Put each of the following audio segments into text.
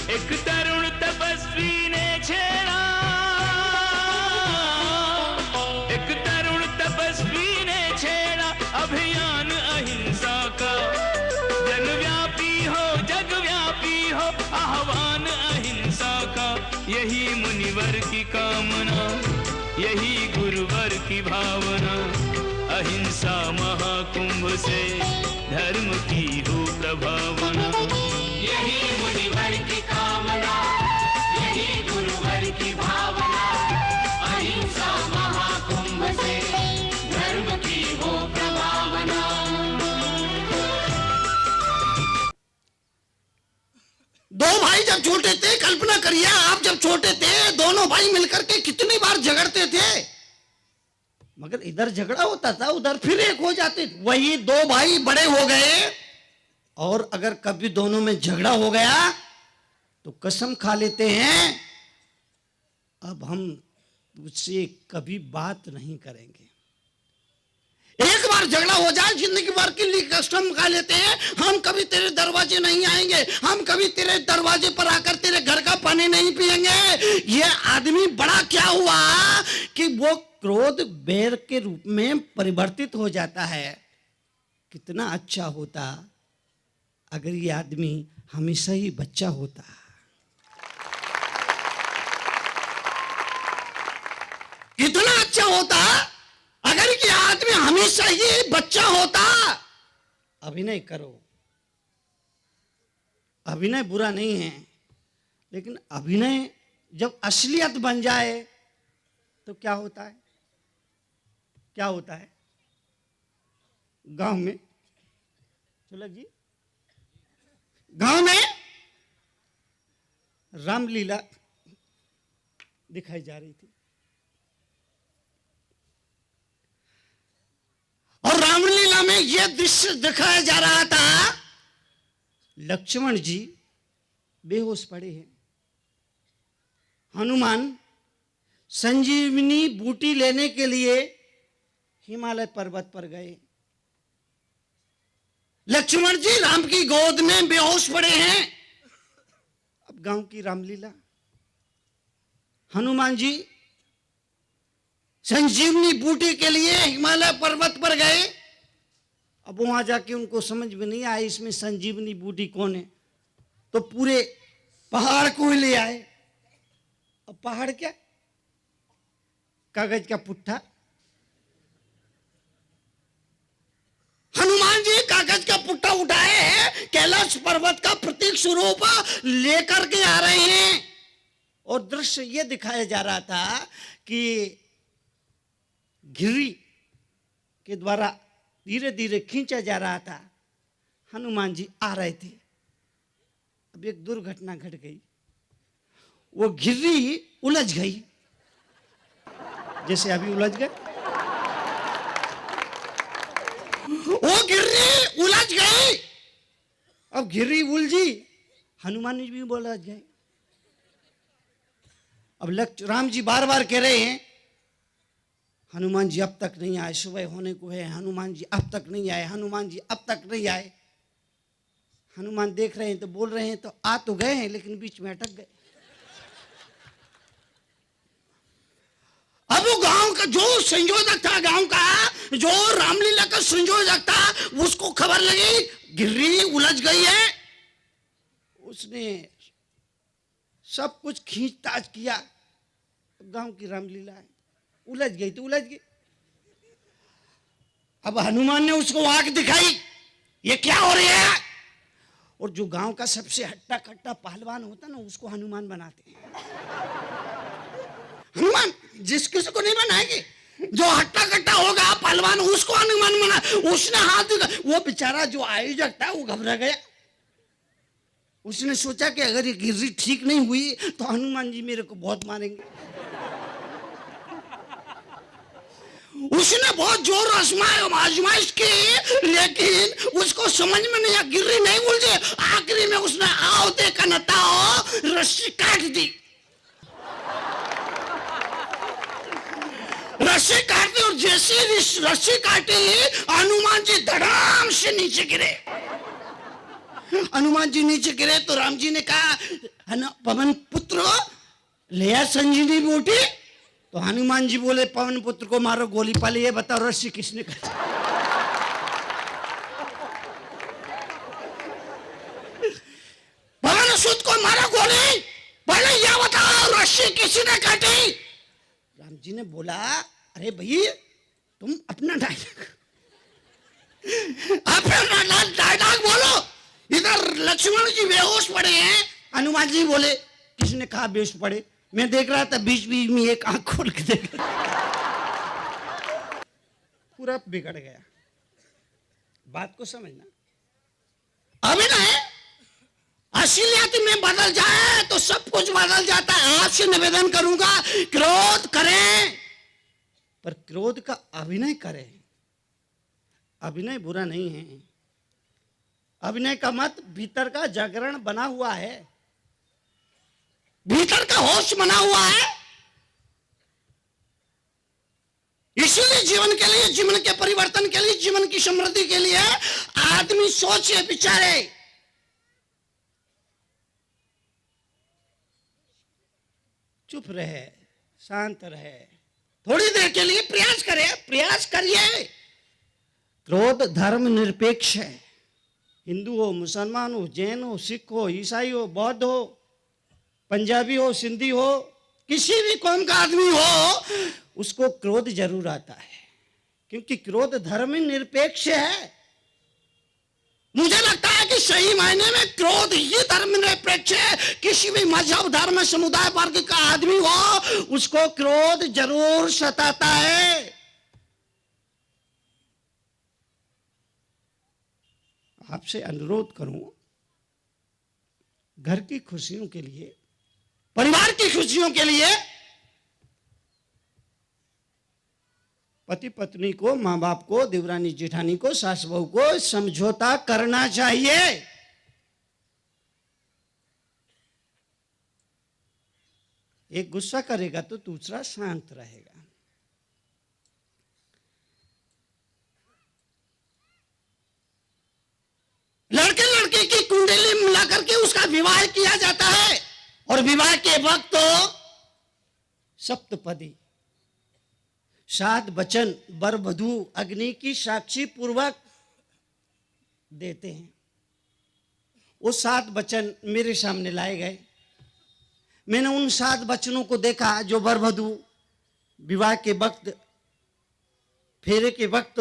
एक तरुण तपस्वी ने छेड़ा, एक तरुण तपस्वी ने छेड़ा अभियान अहिंसा का। जनव्यापी हो जगव्यापी हो आह्वान अहिंसा का। यही मुनिवर की कामना, यही गुरुवर की भावना। अहिंसा महाकुंभ से धर्म की हो प्रभावना। यही मुनिवर की कामना, यही गुरुवर की भावना। अहिंसा महाकुंभ से धर्म की हो प्रभावना। दो भाई जब छोटे थे, कल्पना करिए आप जब छोटे थे, दोनों भाई मिलकर के कितनी बार झगड़ते थे, मगर इधर झगड़ा होता था उधर फिर एक हो जाते। वही दो भाई बड़े हो गए और अगर कभी दोनों में झगड़ा हो गया तो कसम खा लेते हैं अब हम उससे कभी बात नहीं करेंगे। एक बार झगड़ा हो जाए जिंदगी भर के लिए कसम खा लेते हैं हम कभी तेरे दरवाजे नहीं आएंगे, हम कभी तेरे दरवाजे पर आकर तेरे घर का पानी नहीं पिएंगे। ये आदमी बड़ा क्या हुआ कि वो क्रोध बैर के रूप में परिवर्तित हो जाता है। कितना अच्छा होता अगर ये आदमी हमेशा ही बच्चा होता। कितना अच्छा होता अगर ये आदमी हमेशा ही बच्चा होता। अभिनय करो, अभिनय बुरा नहीं है, लेकिन अभिनय जब असलियत बन जाए तो क्या होता है? क्या होता है? गांव में चलो जी, गांव में रामलीला दिखाई जा रही थी और रामलीला में यह दृश्य दिखाया जा रहा था। लक्ष्मण जी बेहोश पड़े हैं, हनुमान संजीवनी बूटी लेने के लिए हिमालय पर्वत पर गए। लक्ष्मण जी राम की गोद में बेहोश पड़े हैं। अब गांव की रामलीला, हनुमान जी संजीवनी बूटी के लिए हिमालय पर्वत पर गए। अब वहां जाके उनको समझ में नहीं आया इसमें संजीवनी बूटी कौन है, तो पूरे पहाड़ को ले आए। अब पहाड़ क्या, कागज का पुट्ठा। हनुमान जी कागज का पुट्ठा उठाए हैं, कैलाश पर्वत का प्रतीक स्वरूप लेकर के आ रहे हैं। और दृश्य यह दिखाया जा रहा था कि घिरी के द्वारा धीरे धीरे खींचा जा रहा था। हनुमान जी आ रहे थे। अब एक दुर्घटना घट गई, वो घिरी उलझ गई, जैसे अभी उलझ गए। वो घिर्री उलझ गई। अब घिर्री उलझी, हनुमान जी भी उलझ गए। अब राम जी बार बार कह रहे हैं हनुमान जी अब तक नहीं आए, सुबह होने को है, हनुमान जी अब तक नहीं आए, हनुमान जी अब तक नहीं आए। हनुमान देख रहे हैं तो बोल रहे हैं तो आ तो गए हैं लेकिन बीच में अटक गए। अब वो गांव का जो संयोजक था, गांव का जो रामलीला का संयोजक था, उसको खबर लगी घिर्री उलझ गई है। उसने सब कुछ खींचताछ किया। गांव की रामलीला है, उलझ गई तो उलझ गई। अब हनुमान ने उसको आंख दिखाई, ये क्या हो रहा है? और जो गांव का सबसे हट्टा कट्टा पहलवान होता ना, उसको हनुमान बनाते हैं। हनुमान जिस किसी को नहीं बनाएगी, जो हट्टा कट्टा होगा पहलवान उसको हनुमान बना। उसने हाथ, वो बेचारा जो आयोजक था वो घबरा गया। उसने सोचा कि अगर ये गिर्री ठीक नहीं हुई तो हनुमान जी मेरे को बहुत मारेंगे। उसने बहुत जोर आजमाइश की, लेकिन उसको समझ में नहीं आया, गिर्री नहीं उलझे। आखिरी में उसने आओ देखा नताओ रस्सी काट दी। रस्सी काटी और जैसे रस्सी काटी हनुमान जी धड़ाम से नीचे गिरे। हनुमान जी नीचे गिरे तो राम जी ने कहा पवन पुत्र ले आ संजीवनी बूटी। तो हनुमान जी बोले पवन पुत्र को मारो गोली पाली, ये बताओ रस्सी किसने काटी? पवन सुत को मारो गोली, पहले ये बताओ रस्सी किसने काटी? राम जी ने बोला अरे भाई तुम अपना डायलॉग बोलो। इधर लक्ष्मण जी बेहोश पड़े हैं। हनुमान जी बोले किसने कहा बेहोश पड़े? मैं देख रहा था बीच बीच में एक आंख खोल के देख रहा। पूरा बिगड़ गया। बात को समझना। अभिनय असलियत में बदल जाए तो सब कुछ बदल जाता है। आपसे निवेदन करूंगा क्रोध करें पर क्रोध का अभिनय करें। अभिनय बुरा नहीं है। अभिनय का मत भीतर का जागरण बना हुआ है, भीतर का होश बना हुआ है। इसीलिए जीवन के लिए, जीवन के परिवर्तन के लिए, जीवन की समृद्धि के लिए आदमी सोचे विचारे। चुप रहे, शांत रहे, थोड़ी देर के लिए प्रयास करे, प्रयास करिए। क्रोध धर्म निरपेक्ष है। हिंदू हो, मुसलमान हो, जैन हो, सिख हो, ईसाई हो, बौद्ध हो, पंजाबी हो, सिंधी हो, किसी भी कौम का आदमी हो, उसको क्रोध जरूर आता है, क्योंकि क्रोध धर्म निरपेक्ष है। मुझे लगता है कि सही मायने में क्रोध ही धर्म निरपेक्ष है। किसी भी मजहब, धर्म, समुदाय, वर्ग का आदमी हो, उसको क्रोध जरूर सताता है। आपसे अनुरोध करूं, घर की खुशियों के लिए, परिवार की खुशियों के लिए पति पत्नी को, मां बाप को, देवरानी जेठानी को, सास बहू को समझौता करना चाहिए। एक गुस्सा करेगा तो दूसरा शांत रहेगा। लड़के लड़के की कुंडली मिला करके उसका विवाह किया जाता है, और विवाह के वक्त तो सप्तपदी 7 वचन वर वधू अग्नि की साक्षी पूर्वक देते हैं। वो 7 वचन मेरे सामने लाए गए। मैंने उन 7 वचनों को देखा जो वर वधू विवाह के वक्त, फेरे के वक्त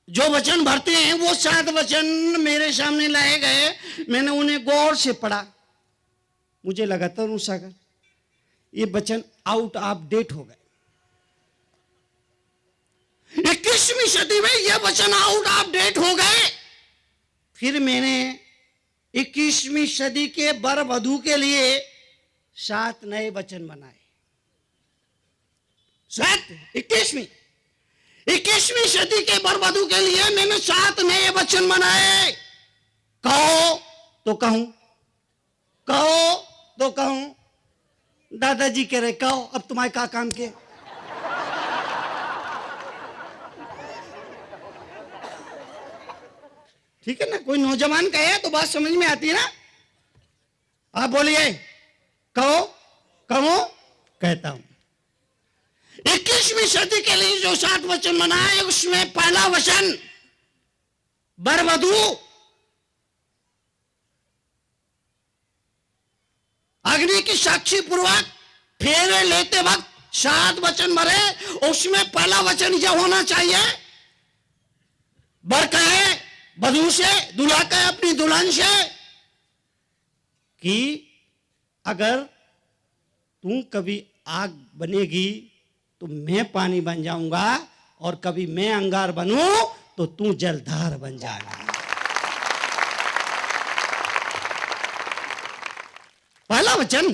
जो वचन भरते हैं, वो 7 वचन मेरे सामने लाए गए। मैंने उन्हें गौर से पढ़ा। मुझे लगा तरुण सागर ये वचन आउट ऑफ डेट हो गए। 21वीं सदी में ये वचन आउट ऑफ डेट हो गए। फिर मैंने 21वीं सदी के वर वधू के लिए 7 नए वचन बनाए। 21वीं सदी के वर वधू के लिए मैंने 7 नए वचन बनाए। कहो तो कहूं, कहो तो कहूं। दादाजी कह रहे कहो, अब तुम्हारे क्या काम के। ठीक है ना, कोई नौजवान कहे तो बात समझ में आती है ना। आप बोलिए कहो, कहो, कहता हूं। 21वीं सदी के लिए जो 7 वचन बनाए, उसमें पहला वचन वर वधू अग्नि की साक्षी पूर्वक फेरे लेते वक्त 7 वचन भरे। उसमें पहला वचन यह होना चाहिए, वर कहे वधू से, दूल्हा कहे अपनी दुल्हन से कि अगर तू कभी आग बनेगी तो मैं पानी बन जाऊंगा, और कभी मैं अंगार बनूं तो तू जलधार बन जाएगा। पहला वचन,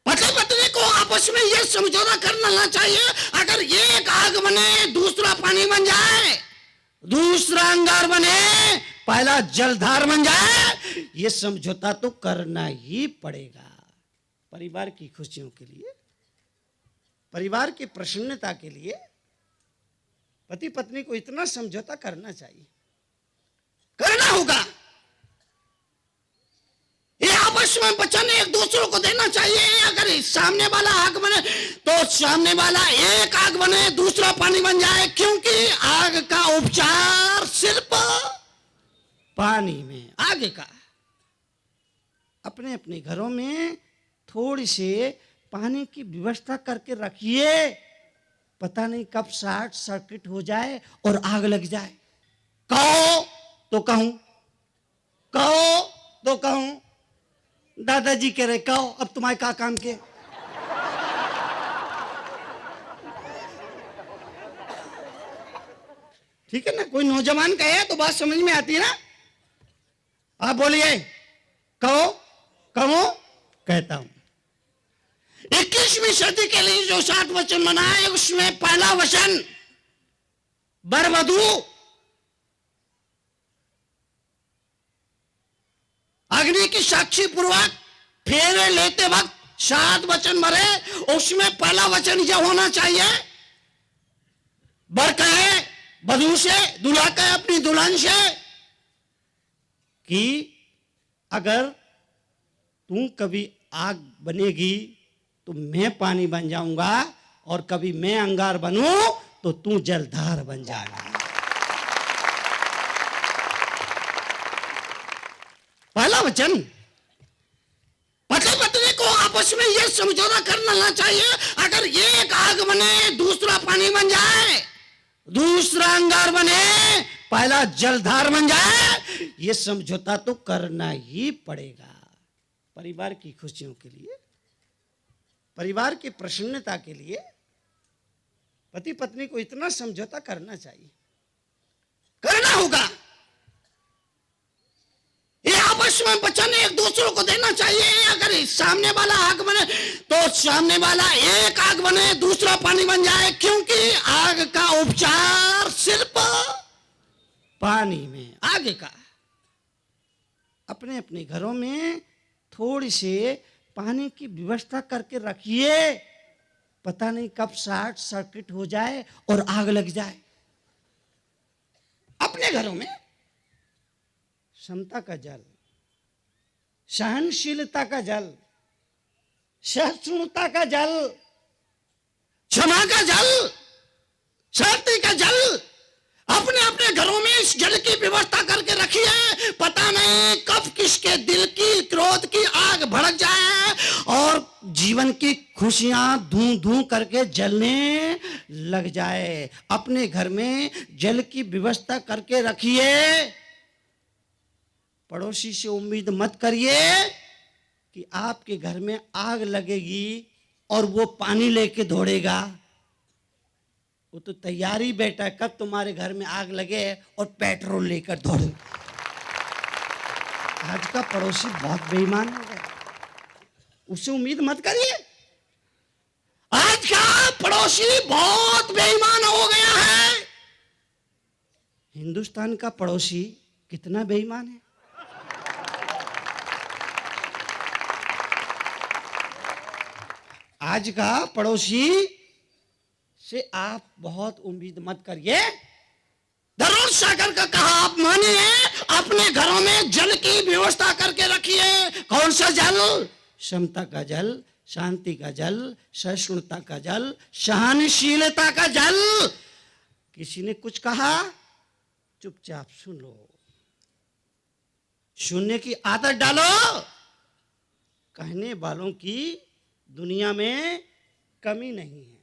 पति पत्नी को आपस में यह समझौता करना चाहिए, अगर एक आग बने दूसरा पानी बन जाए, दूसरा अंगार बने पहला जलधार बन जाए, यह समझौता तो करना ही पड़ेगा। परिवार की खुशियों के लिए, परिवार की प्रसन्नता के लिए पति पत्नी को इतना समझौता करना चाहिए, करना होगा। ये आपस में वचन एक दूसरे को देना चाहिए। अगर सामने वाला आग बने तो सामने वाला एक आग बने दूसरा पानी बन जाए, क्योंकि आग का उपचार सिर्फ पानी में। आगे का अपने अपने घरों में थोड़ी से पानी की व्यवस्था करके रखिए, पता नहीं कब शॉर्ट सर्किट हो जाए और आग लग जाए। कहो तो कहूं, कहो तो कहूं, दादाजी कह रहे कहो, अब तुम्हारे क्या काम के। ठीक है ना, कोई नौजवान कहे तो बात समझ में आती है ना। आप बोलिए, कहो, कहो, कहता हूं। 21वीं सदी के लिए जो 7 वचन बनाए, उसमें पहला वचन वर वधू अग्नि की साक्षी पूर्वक फेरे लेते वक्त 7 वचन मरे, उसमें पहला वचन यह होना चाहिए, वर कहे वधू से, दूल्हा कहे अपनी दुल्हन से कि अगर तू कभी आग बनेगी तो मैं पानी बन जाऊंगा, और कभी मैं अंगार बनूं तो तू जलधार बन जाएगा। पहला वचन, पति पत्नी को आपस में यह समझौता करना चाहिए, अगर एक आग बने दूसरा पानी बन जाए, दूसरा अंगार बने पहला जलधार बन जाए, यह समझौता तो करना ही पड़ेगा। परिवार की खुशियों के लिए, परिवार की प्रसन्नता के लिए पति पत्नी को इतना समझौता करना चाहिए, करना होगा। ये आपस में वचन एक दूसरे को देना चाहिए। अगर सामने वाला आग बने तो सामने वाला एक आग बने दूसरा पानी बन जाए, क्योंकि आग का उपचार सिर्फ पानी में। आगे का अपने अपने घरों में थोड़ी से पानी की व्यवस्था करके रखिए, पता नहीं कब शॉर्ट सर्किट हो जाए और आग लग जाए। अपने घरों में क्षमता का जल, सहनशीलता का जल, सहिष्णुता का जल, क्षमा का जल, शांति का जल, अपने अपने घरों में इस जल की व्यवस्था करके रखिए। पता नहीं कब किसके दिल की क्रोध की आग भड़क जाए और जीवन की खुशियां धूं धूं करके जलने लग जाए। अपने घर में जल की व्यवस्था करके रखिए। पड़ोसी से उम्मीद मत करिए कि आपके घर में आग लगेगी और वो पानी लेके दौड़ेगा। वो तो तैयारी बैठा है कब तुम्हारे घर में आग लगे और पेट्रोल लेकर दौड़े। आज का पड़ोसी बहुत बेईमान हो गया, उससे उम्मीद मत करिए। आज का पड़ोसी बहुत बेईमान हो गया है। हिंदुस्तान का पड़ोसी कितना बेईमान है। आज का पड़ोसी से आप बहुत उम्मीद मत करिए। दरोज सागर का कहा आप मानिए, अपने घरों में जल की व्यवस्था करके रखिए। कौन सा जल? क्षमता का जल, शांति का जल, सहिष्णुता का जल, सहनशीलता का जल। किसी ने कुछ कहा, चुपचाप सुन लो, सुनने की आदत डालो। कहने वालों की दुनिया में कमी नहीं है।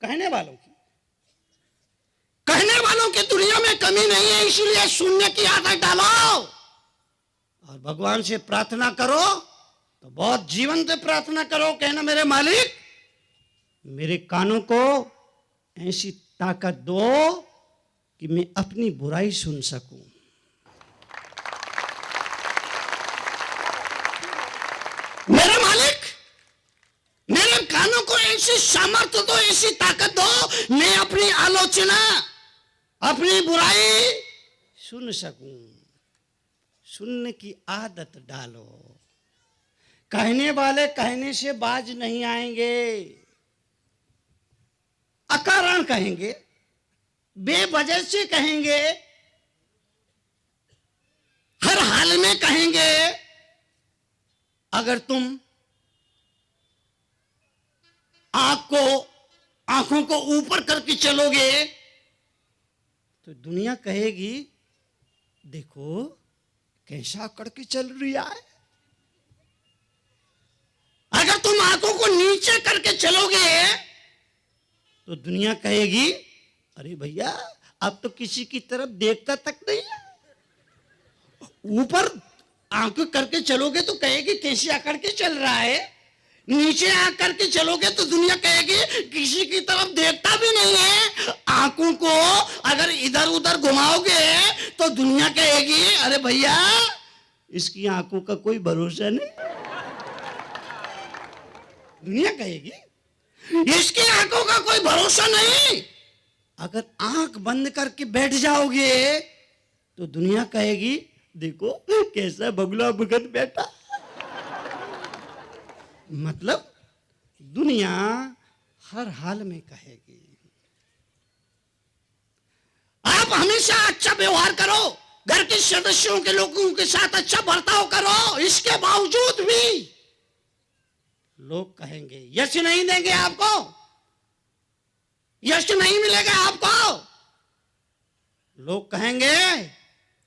कहने वालों की दुनिया में कमी नहीं है, इसलिए सुनने की आदत डालो और भगवान से प्रार्थना करो तो बहुत जीवन से प्रार्थना करो, कहना मेरे मालिक मेरे कानों को ऐसी ताकत दो कि मैं अपनी बुराई सुन सकूं। मेरे मालिक मेरे कानों को ऐसी सामर्थ्य दो, ऐसी ताकत दो, मैं अपनी आलोचना, अपनी बुराई सुन सकूं। सुनने की आदत डालो। कहने वाले कहने से बाज नहीं आएंगे, अकारण कहेंगे, बेवजह से कहेंगे, हर हाल में कहेंगे। अगर तुम आंखों को ऊपर करके चलोगे तो दुनिया कहेगी देखो कैसा करके चल रहा है। अगर तुम आंखों को नीचे करके चलोगे तो दुनिया कहेगी अरे भैया अब तो किसी की तरफ देखता तक नहीं है। ऊपर आंख करके चलोगे तो कहेगी कैसे आकर के चल रहा है, नीचे आंख करके चलोगे तो दुनिया कहेगी किसी की तरफ देखता भी नहीं है। आंखों को अगर इधर उधर घुमाओगे तो दुनिया कहेगी अरे भैया इसकी आंखों का कोई भरोसा नहीं। दुनिया कहेगी इसकी आंखों का कोई भरोसा नहीं। अगर आंख बंद करके बैठ जाओगे तो दुनिया कहेगी देखो कैसा बगुला भुगत बैठा। मतलब दुनिया हर हाल में कहेगी। आप हमेशा अच्छा व्यवहार करो, घर के सदस्यों के लोगों के साथ अच्छा बर्ताव करो, इसके बावजूद भी लोग कहेंगे यश नहीं देंगे आपको, यश नहीं मिलेगा आपको। लोग कहेंगे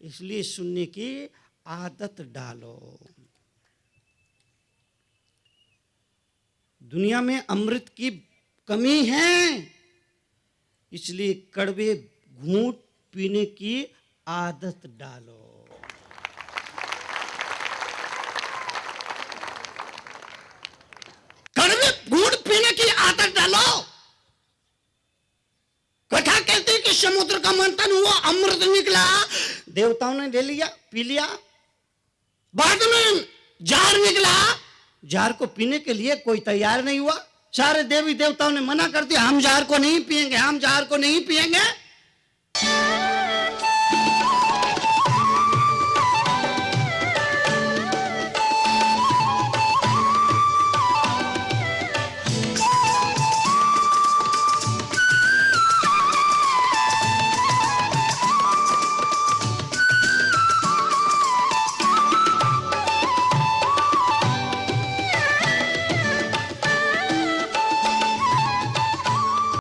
इसलिए सुनने की आदत डालो। दुनिया में अमृत की कमी है, इसलिए कड़वे घूंट पीने की आदत डालो। कड़वे घूंट पीने की आदत डालो। कथा कहती है कि समुद्र का मंथन हुआ, अमृत निकला, देवताओं ने ले लिया, पी लिया। बाद में जार निकला, जार को पीने के लिए कोई तैयार नहीं हुआ। सारे देवी देवताओं ने मना कर दिया हम जार को नहीं पिएंगे, हम जार को नहीं पिएंगे।